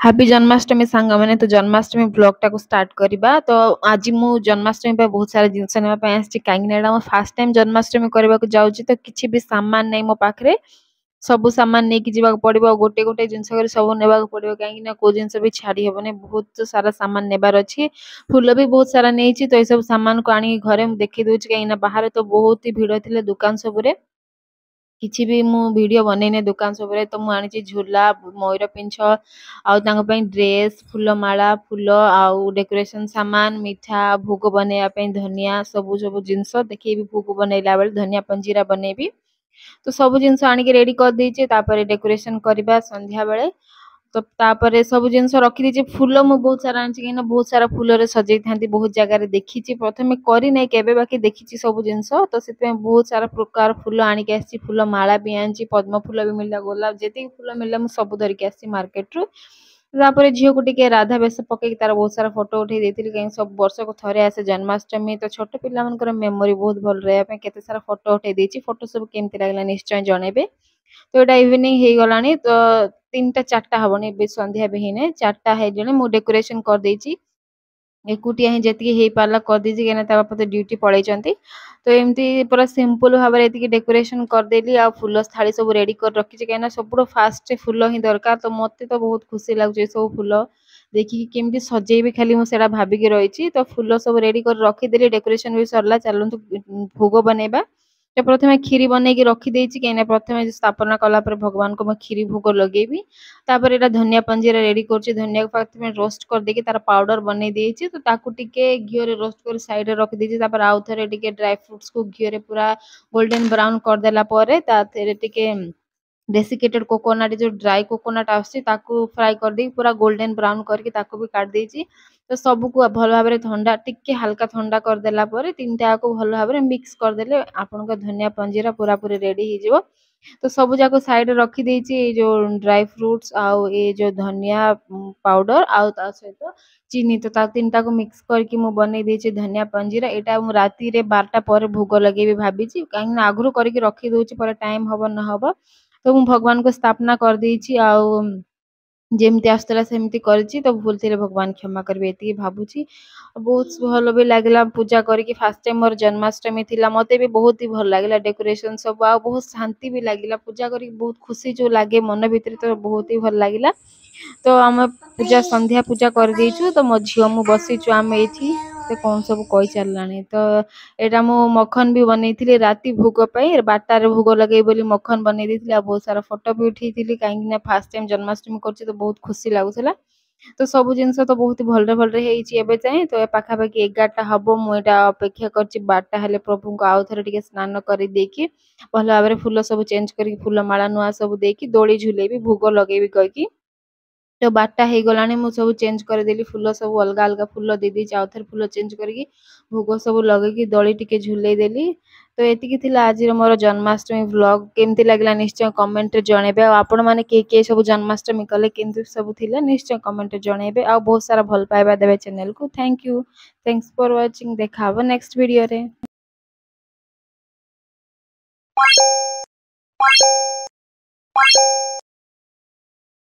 Happy Janmashtami सांग मैंने तो जन्माष्टमी ब्लॉग टाको स्टार्ट करबा। तो आज मु जन्माष्टमी पे बहुत सारा जिनस नेबा पे आछि काहेकि एटा मो फर्स्ट टाइम जन्माष्टमी करबा को जाउछि। तो किछि भी सामान नै मो पाखरे सब सामान नै कि जीवा पड़िबो गोटे गोटे जिनस कर सब नेबा को पड़िबो काहेकि ना को जिनस भी छाड़ी हेबने बहुत सारा सामान नेबार अछि। फूल भी बहुत सारा नेछि तो ए सब सामान को आनी घरे मु देखि दोछि काहेकि ना बाहर तो बहुत ही भीड़ थिले दुकान सबरे किछि भी मु वीडियो बनेने दुकान सबरे। तो मु आनी झूला मयूर पिंछ आउ ड्रेस फूलमाला फूल आउ डेकोरेशन सामान मिठा भोग बनैया धनिया सबु सब जिनस देखिए भोग बनैला बेले धनिया पंजीरा बनैबी। तो सब जिनस आनिक रेडी कर देइछे तापर डेकोरेशन करबा संध्या बेले। तो तापर सब जिनस रखी दीजिए फूल मु बहुत सारा आनी कहीं बहुत सारा फूल रे सजै थांती बहुत जगह देखी प्रथमे करी नै केबे बाकी देखी सब जिनस। तो से बहुत सारा प्रकार फूल आनिक आसी फूल माला भी आनी पद्म फूल भी मिलला गोलाप जेती फूल मिलला मु सब धरिक आसी मार्केट रू। तापर झील को टिके राधा बेस पकई तार बहुत सारा फोटो उठे देती कहीं सब वर्ष को थरे आसे जन्माष्टमी। तो छोट पिला मनकर मेमोरी बहुत भल रहा केते सारा फोटो उठे देती फोटो सब केमती लागला निश्चय जणेबे। तो एटा इवनिंग हे गलानी तो 3टा 4टा हबनी बे संध्या भी हिने 4टा हे जने मु डेकोरेशन कर देची एकुटिया ही जेतिकी हे पारला कर देची केना ता बापा तो ड्यूटी पळै चंती। तो एमती पूरा सिंपल भाबरे एतिकी डेकोरेशन कर देली आ फूल थाली सब रेडी कर रखी छै केना सबुठो फास्ट फूल ही दरकार। तो मते तो बहुत खुशी लागै सब फूल देखि केमती सजेबे खाली मु सेडा भाबी के रहिची। तो फूल सब रेडी कर रखी देली डेकोरेशन भी सरला चलंतु भोग बनेबा। तो प्रथमे खीरी बनै के रखी देछि केना प्रथमे स्थापना कला पर भगवान को मैं खीरी भोग लगेबी। तापर एटा धनिया पंजीरा रेडी करछि धनिया को प्रथमे रोस्ट कर देके तार पाउडर बनै देछि। तो ताकू टिके घियो रे रोस्ट कर साइड रे रख देछि तापर आउ थरे टिके ड्राई फ्रूट्स को घियो रे पूरा गोल्डन ब्राउन कर देला परे ता थरे टिके डेसिकेटेड कोकोनट जो ड्राई कोकोनट आछि ताकू फ्राई कर दे पूरा गोल्डन ब्राउन करके ताकू भी काट देछि। तो सब को भल भाबरे ठंडा टिके हल्का ठंडा कर देला परे तीनटा को भल भाबरे मिक्स कर देले आपन को धनिया पंजीरा पूरा पूरी रेडी हो जिवो। तो सब जाको साइड रखी देछि जो ड्राई फ्रूट्स आउ ए जो धनिया पाउडर आउ ता सहित चीनी। तो ता तीनटा को मिक्स करके मु बनै देछि धनिया पंजीरा एटा मु राती रे 12टा पर भोग लगेबी भाबीछि काहे ना आगुरो करके रखी दोछि पर टाइम हबो न हबो। तो मु भगवान को स्थापना कर देछि आउ जेमती आस्तला सेमती करछि। तो भूल थिले भगवान क्षमा करबे एति भाबुछि बहुत भल भी लागला पूजा करके फास्ट टाइम मोर जन्माष्टमी थिला मते भी बहुत ही भल लागला डेकोरेशन सब आ बहुत शांति भी लागला पूजा करके बहुत खुशी जो लागे मन भीतर तो बहुत ही भल लागला। तो हम पूजा संध्या पूजा कर देछु तो मो झियो मु बसिछु हम एथी से कोन सब कहि चललानी। तो एटा मु मक्खन भी बनैथिली राती भोग पई 12टा रे भोग लगै बोली मक्खन बनै देथिली आ बहुत सारा फोटो भी उठैथिली काहे ना फर्स्ट टाइम जन्माष्टमी करछि तो बहुत खुशी लागुथला। तो सब जिनस तो बहुत भलरे हेछि एबे चाहे तो पाखा पाखी 11टा हबो मु एटा अपेक्षा करछि 12टा हेले प्रभु को आउ थरे टिके स्नान करि देकी भल भाबरे फूल सब चेंज करी फूल माला नुआ सब देकी दोड़ी झुलेबी भोग लगेबी कहिकी। तो 12टा हे गलानी मु सब चेंज कर देली फूल सब अलगा अलगा फूल दे दी चाउ थरे फूल चेंज करके भोग सब लगे की दड़ी टिके झुले देली। तो एतिकी थिला आज मोर जन्माष्टमी व्लॉग केमती लागला निश्चय कमेंट रे जणेबे आ आपण माने के सब जन्माष्टमी कले केमती सब थिला निश्चय कमेंट रे जणेबे आ बहुत सारा भल पाइबा देबे चैनल को thank you thanks for watching देखाबो नेक्स्ट वीडियो रे।